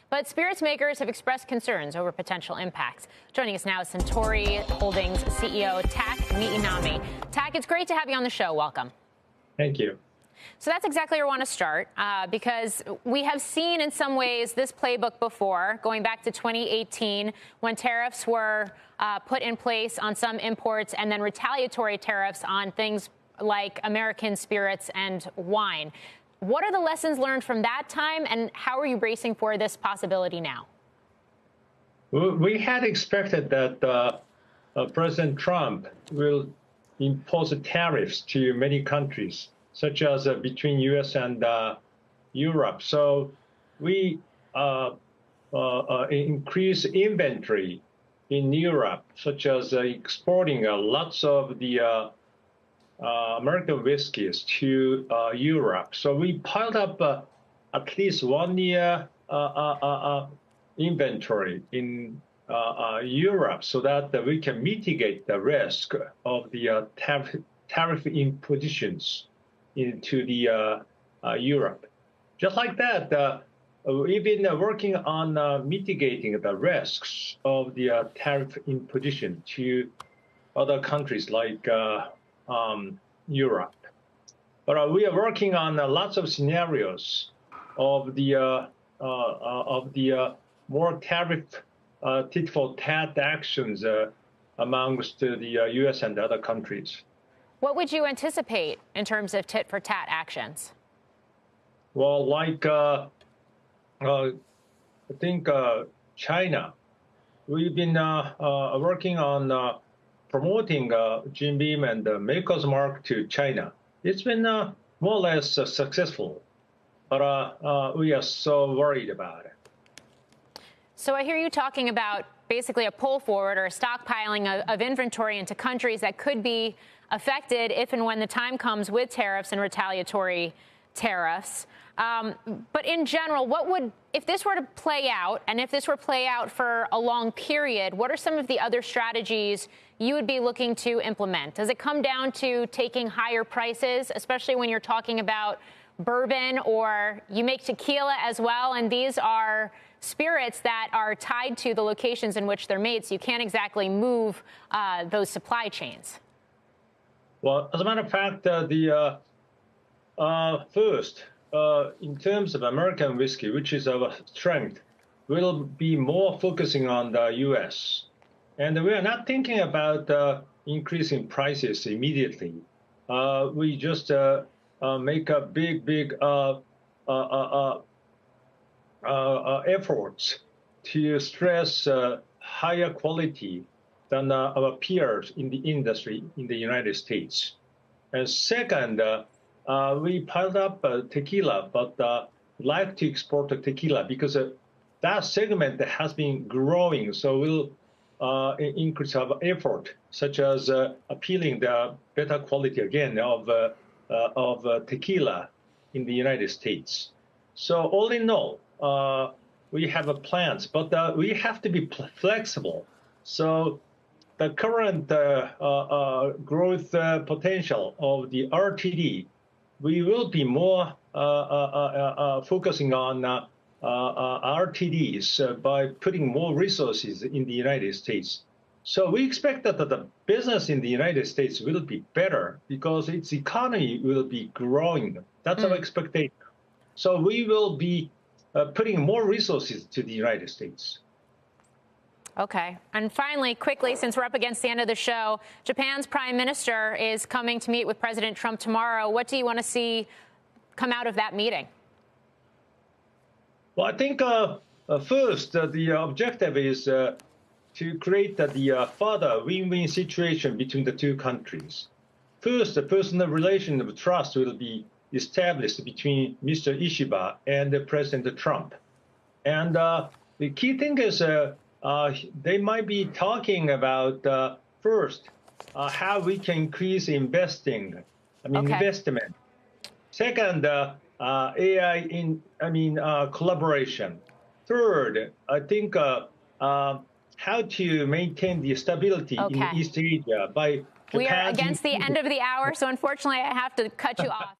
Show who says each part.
Speaker 1: But spirits makers have expressed concerns over potential impacts. Joining us now is Suntory Holdings CEO Takeshi Niinami. Tak, it's great to have you on the show. Welcome.
Speaker 2: Thank you.
Speaker 1: So that's exactly where I want to start, because we have seen in some ways this playbook before, going back to 2018 when tariffs were put in place on some imports and then retaliatory tariffs on things like American spirits and wine. What are the lessons learned from that time, and how are you bracing for this possibility now?
Speaker 2: We had expected that President Trump will impose tariffs to many countries, such as between U.S. and Europe. So we increase inventory in Europe, such as exporting lots of the American whiskeys to Europe. So we piled up at least 1 year inventory in Europe so that we can mitigate the risk of the tariff impositions into the Europe. Just like that, we've been working on mitigating the risks of the tariff imposition to other countries like Europe. But we are working on lots of scenarios of the more tariff tit-for-tat actions amongst the U.S. and other countries.
Speaker 1: What would you anticipate in terms of tit-for-tat actions?
Speaker 2: Well, like I think China, we've been working on promoting Jim Beam and Maker's Mark to China. It's been more or less successful, but we are so worried about it.
Speaker 1: So I hear you talking about basically a pull forward or a stockpiling of inventory into countries that could be affected if and when the time comes with tariffs and retaliatory tariffs. But in general, if this were to play out, and if this were to play out for a long period, what are some of the other strategies you would be looking to implement? Does it come down to taking higher prices, especially when you're talking about bourbon, or you make tequila as well, and these are spirits that are tied to the locations in which they're made, so you can't exactly move those supply chains?
Speaker 2: Well, as a matter of fact, first, in terms of American whiskey, which is our strength, we'll be more focusing on the U.S. And we are not thinking about increasing prices immediately. We just make a big efforts to stress higher quality than our peers in the industry in the United States. And second, we piled up tequila, but like to export tequila because that segment has been growing. So we'll increase our effort, such as appealing the better quality again of tequila in the United States. So all in all, we have plans, but we have to be flexible. So the current growth potential of the RTD, we will be more focusing on RTDs by putting more resources in the United States. So we expect that the business in the United States will be better because its economy will be growing. That's our expectation. So we will be putting more resources to the United States.
Speaker 1: Okay. And finally, quickly, since we're up against the end of the show, Japan's prime minister is coming to meet with President Trump tomorrow. What do you want to see come out of that meeting?
Speaker 2: Well, I think first, the objective is to create the further win-win situation between the two countries. First, the personal relation of trust will be established between Mr. Ishiba and President Trump. And the key thing is they might be talking about first how we can increase investment. Second, AI collaboration. Third, I think how to maintain the stability in East Asia by Japan.
Speaker 1: We are against the end of the hour, so unfortunately I have to cut you off.